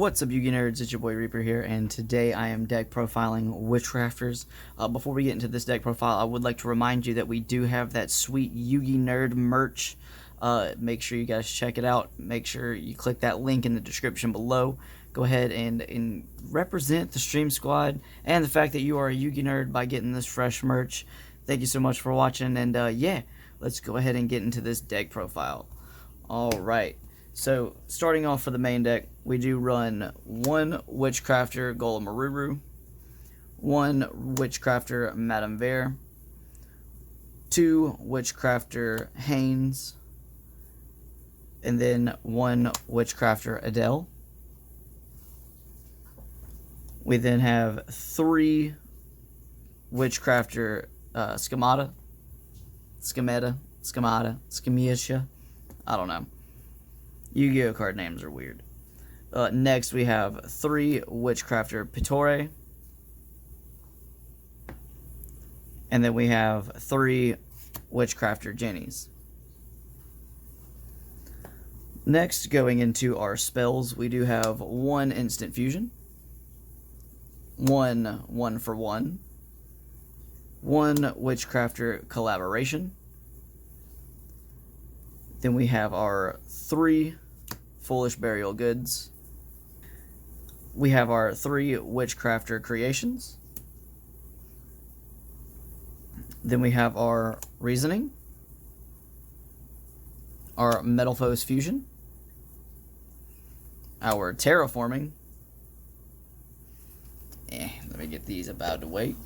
What's up, Yugi nerds? It's your boy Reaper here, and today I am deck profiling Witchcrafters. Before we get into this deck profile, I would like to remind you that we do have that sweet Yugi nerd merch. Make sure you guys check it out. Make sure you click that link in the description below. Go ahead and represent the stream squad and the fact that you are a Yugi nerd by getting this fresh merch. Thank you so much for watching, and yeah, let's go ahead and get into this deck profile. Alright. So, starting off for the main deck, we do run one Witchcrafter Golem Maruru, one Witchcrafter Madame Vare, two Witchcrafter Haynes, and then one Witchcrafter Adele. We then have three Witchcrafter Schemata, I don't know. Yu-Gi-Oh card names are weird. Next, we have three Witchcrafter Pittore. And then we have three Witchcrafter Jennies. Next, going into our spells, we do have one Instant Fusion, one for one Witchcrafter Collaboration. Then we have our three Foolish Burial Goods. We have our three Witchcrafter Creations. Then we have our Reasoning, our Metalfoes Fusion, our Terraforming. Let me get these about to wait.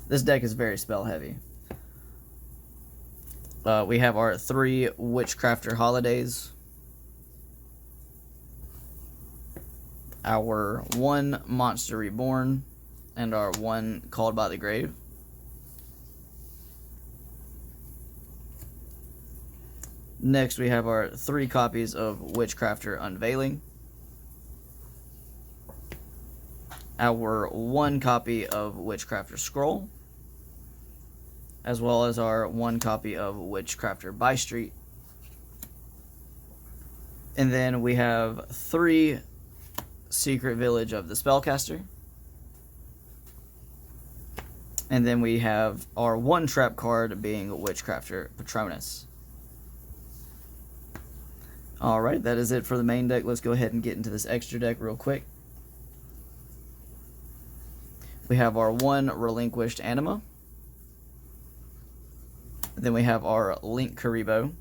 This deck is very spell heavy. We have our three Witchcrafter Holidays, our one Monster Reborn, and our one Called by the Grave. Next, we have our three copies of Witchcrafter Unveiling, our one copy of Witchcrafter Scroll, as well as our one copy of Witchcrafter By Street. And then we have three Secret Village of the Spellcaster. And then we have our one trap card being Witchcrafter Patronus. Alright, that is it for the main deck. Let's go ahead and get into this extra deck real quick. We have our one Relinquished Anima. Then we have our Link Karibo.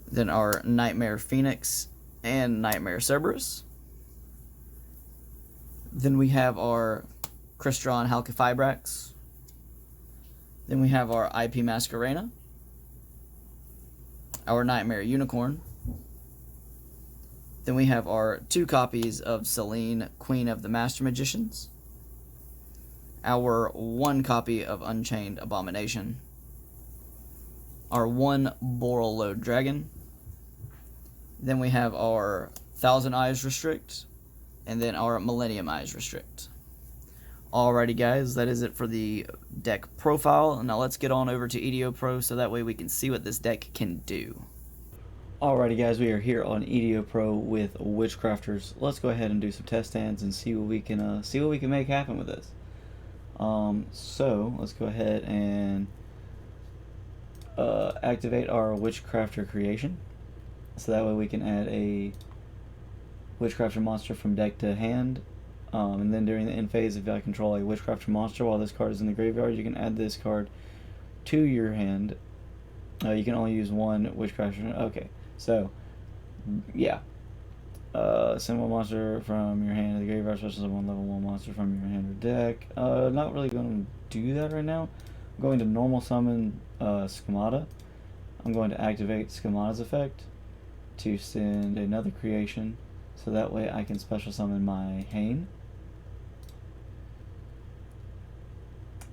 Then our Nightmare Phoenix and Nightmare Cerberus. Then we have our Crystron Halqifibrax. Then we have our IP Masquerena. Our Nightmare Unicorn. Then we have our two copies of Selene, Queen of the Master Magicians. Our one copy of Unchained Abomination, our one Borrelode Dragon, then we have our Thousand Eyes Restrict, and then our Millennium Eyes Restrict. Alrighty guys, that is it for the deck profile. Now let's get on over to EDO Pro so that way we can see what this deck can do. Alrighty guys, we are here on EDO Pro with Witchcrafters. Let's go ahead and do some test hands and see what we can make happen with this. So let's go ahead and activate our Witchcrafter creation, so that way we can add a Witchcrafter monster from deck to hand, and then during the end phase, if I control a Witchcrafter monster while this card is in the graveyard, you can add this card to your hand. You can only use one Witchcrafter. Okay, so yeah. Symbol monster from your hand to the graveyard, special summon level 1 monster from your hand or deck. Not really going to do that right now. I'm going to normal summon Schemata. I'm going to activate Schemata's effect to send another creation, so that way I can special summon my Hane.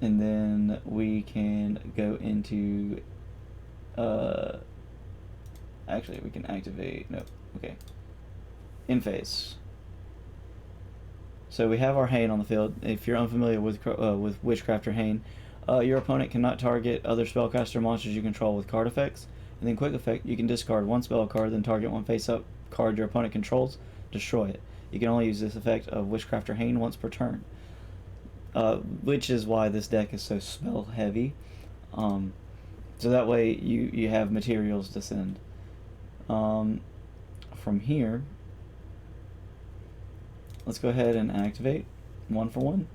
And then we can go into actually we can activate, no, okay. In phase. So we have our Hane on the field. If you're unfamiliar with Witchcrafter Hane, your opponent cannot target other spellcaster monsters you control with card effects. And then quick effect, you can discard one spell card, then target one face-up card your opponent controls, destroy it. You can only use this effect of Witchcrafter Hain once per turn. Which is why this deck is so spell heavy. So that way you have materials to send. From here, let's go ahead and activate 1 for 1.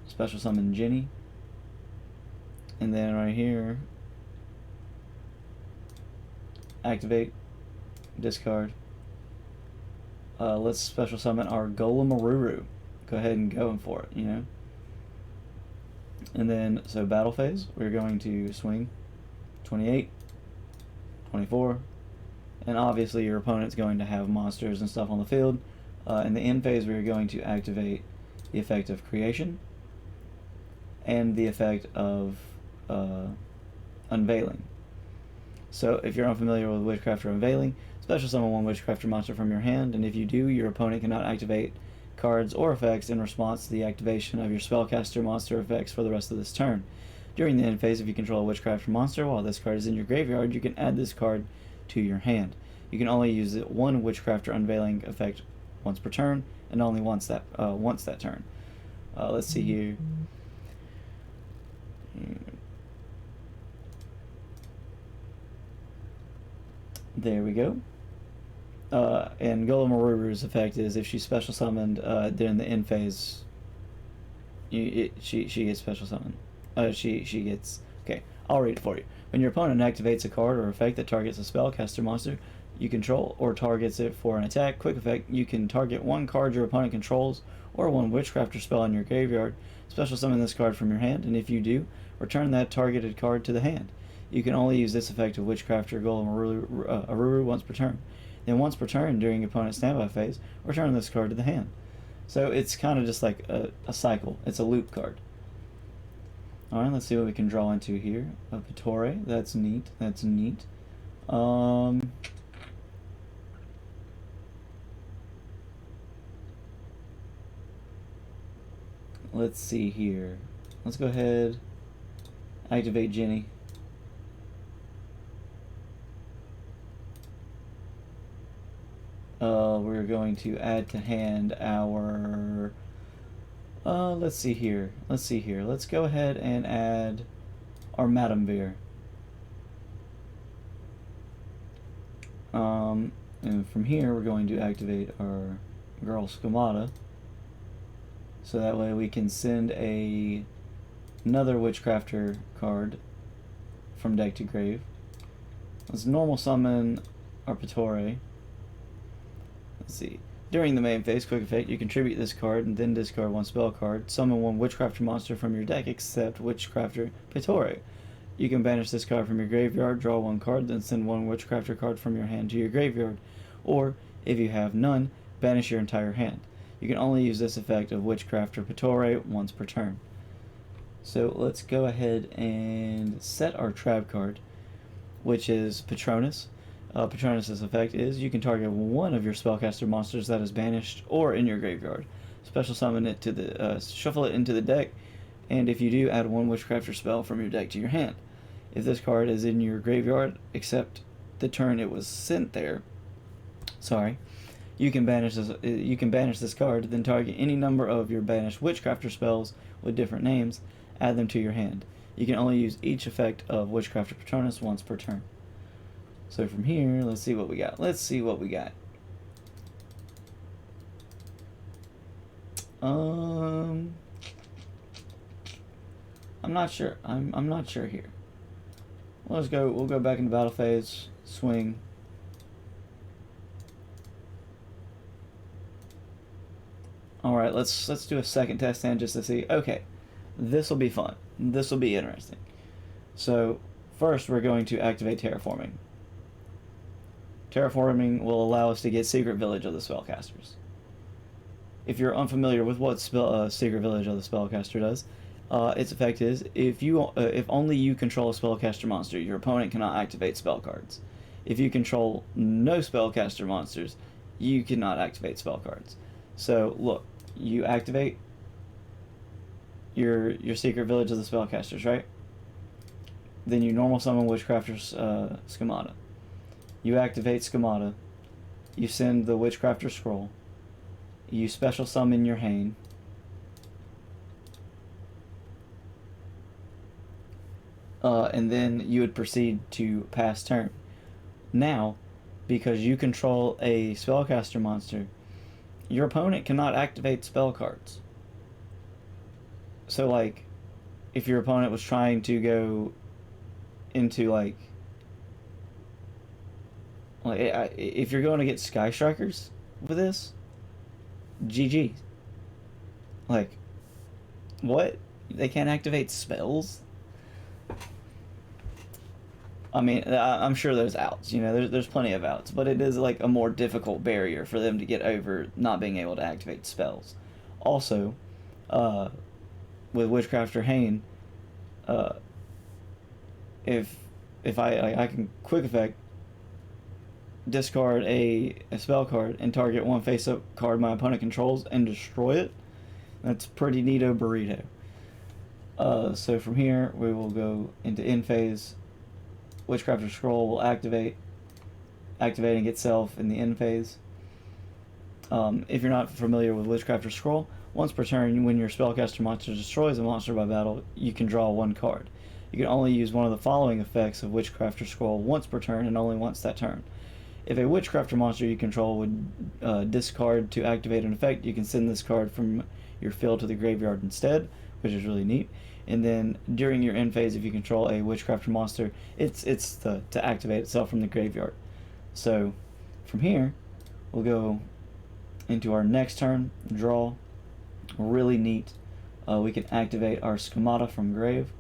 Special summon Jenny. And then right here, activate, discard. Let's special summon our Golem. Go ahead and go for it, you know. And then, so battle phase, we're going to swing 28, 24, and obviously your opponent's going to have monsters and stuff on the field. In the end phase, we're going to activate the effect of creation and the effect of unveiling. So if you're unfamiliar with Witchcrafter Unveiling, special summon one Witchcrafter monster from your hand, and if you do, your opponent cannot activate cards or effects in response to the activation of your spellcaster monster effects for the rest of this turn. During the end phase, if you control a Witchcrafter monster while this card is in your graveyard, you can add this card to your hand. You can only use one Witchcrafter Unveiling effect once per turn, and only once that turn. Let's see here. There we go. And Golem effect is if she's special summoned during the end phase, she gets special summoned. She gets, okay, I'll read it for you. When your opponent activates a card or effect that targets a spellcaster monster you control or targets it for an attack, quick effect, you can target one card your opponent controls or one Witchcrafter spell in your graveyard, special summon this card from your hand, and if you do, return that targeted card to the hand. You can only use this effect of Witchcrafter Golem once per turn. Then once per turn during your opponent's standby phase, return this card to the hand. So it's kind of just like a cycle. It's a loop card. Alright, let's see what we can draw into here. A Pittore, that's neat, that's neat. Let's see here. Let's go ahead, activate Jenny. We're going to add to hand our, let's see here, let's go ahead and add our Madame Beer. And from here we're going to activate our girl Schemata, so that way we can send another Witchcrafter card from deck to grave. Let's normal summon our Pittore. Let's see. During the main phase, quick effect, you contribute this card and then discard one spell card. Summon one Witchcrafter monster from your deck except Witchcrafter Pittore. You can banish this card from your graveyard, draw one card, then send one Witchcrafter card from your hand to your graveyard. Or, if you have none, banish your entire hand. You can only use this effect of Witchcrafter Pittore once per turn. So let's go ahead and set our trap card, which is Patronus. Patronus' effect is you can target one of your spellcaster monsters that is banished or in your graveyard. Special summon it to the shuffle it into the deck, and if you do, add one Witchcrafter spell from your deck to your hand. If this card is in your graveyard, except the turn it was sent there, you can banish this card, then target any number of your banished Witchcrafter spells with different names, add them to your hand. You can only use each effect of Witchcrafter Patronus once per turn. So from here, let's see what we got. I'm not sure. I'm not sure here. We'll go back into battle phase, swing. Alright, let's do a second test stand just to see. Okay, this will be fun. This will be interesting. So first we're going to activate Terraforming. Terraforming will allow us to get Secret Village of the Spellcasters. If you're unfamiliar with what Secret Village of the Spellcaster does, its effect is if only you control a spellcaster monster, your opponent cannot activate spell cards. If you control no spellcaster monsters, you cannot activate spell cards. So look, you activate your Secret Village of the Spellcasters, right? Then you normal summon Witchcrafter's Schemata. You activate Schemata. You send the Witchcrafter scroll. You special summon your Hane. And then you would proceed to pass turn. Now, because you control a spellcaster monster, your opponent cannot activate spell cards. So, like, if your opponent was trying to go into, like if you're going to get Sky Strikers with this, GG. Like, what? They can't activate spells? I mean, I'm sure there's outs, you know, there's plenty of outs, but it is like a more difficult barrier for them to get over not being able to activate spells. Also, with Witchcrafter Hane, if I can quick effect discard a spell card and target one face-up card my opponent controls and destroy it, that's pretty neato burrito. So from here, we will go into end phase. Witchcrafter Scroll will activating itself in the end phase. If you're not familiar with Witchcrafter Scroll, once per turn, when your spellcaster monster destroys a monster by battle, you can draw one card. You can only use one of the following effects of Witchcrafter Scroll once per turn and only once that turn. If a Witchcrafter monster you control would discard to activate an effect, you can send this card from your field to the graveyard instead, which is really neat. And then during your end phase, if you control a Witchcrafter monster, it's to activate itself from the graveyard. So from here, we'll go into our next turn, draw. Really neat. We can activate our Schemata from grave.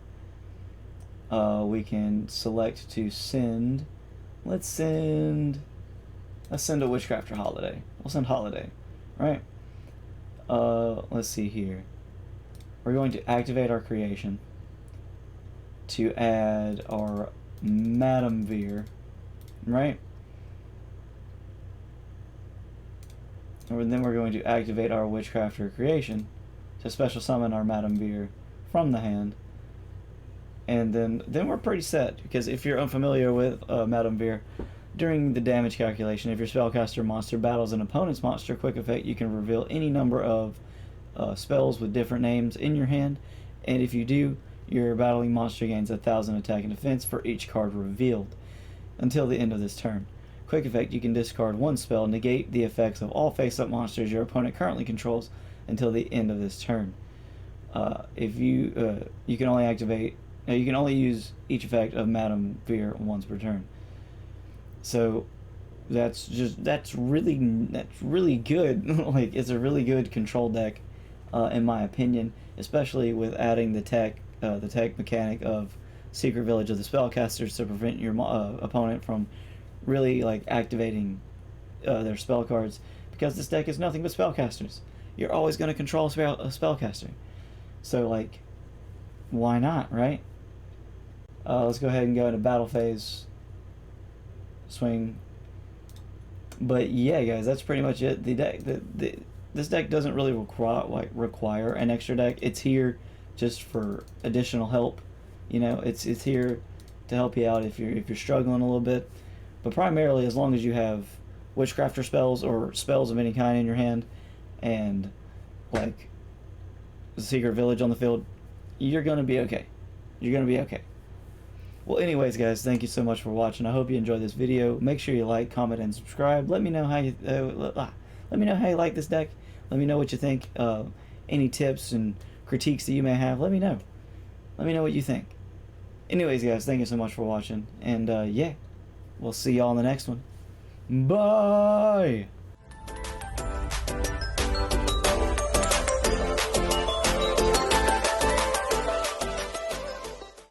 We can select to send. Let's send a Witchcrafter Holiday. We'll send Holiday, right? Let's see here. We're going to activate our creation to add our Madam Veer, right? And then we're going to activate our Witchcrafter creation to special summon our Madam Veer from the hand. And then we're pretty set, because if you're unfamiliar with Madam Veer, during the damage calculation, if your spellcaster monster battles an opponent's monster quick effect, you can reveal any number of spells with different names in your hand, and if you do, your battling monster gains 1,000 attack and defense for each card revealed until the end of this turn. Quick effect, you can discard one spell, negate the effects of all face-up monsters your opponent currently controls until the end of this turn. If you can only activate, you can only use each effect of Madam Veer once per turn. So that's really good. Like, it's a really good control deck, in my opinion, especially with adding the tech mechanic of Secret Village of the Spellcasters to prevent your opponent from really like activating their spell cards, because this deck is nothing but spellcasters. You're always going to control a spellcaster, so like, why not, right? Let's go ahead and go into battle phase. Swing. But yeah, guys, that's pretty much it. The deck, this deck doesn't really require an extra deck. It's here just for additional help. You know, it's here to help you out if you're struggling a little bit. But primarily, as long as you have Witchcrafter spells or spells of any kind in your hand, and like the Secret Village on the field, you're gonna be okay. You're gonna be okay. Well, anyways, guys, thank you so much for watching. I hope you enjoyed this video. Make sure you like, comment, and subscribe. Let me know how you like this deck. Let me know what you think. Any tips and critiques that you may have, let me know. Let me know what you think. Anyways, guys, thank you so much for watching. And yeah, we'll see y'all in the next one. Bye!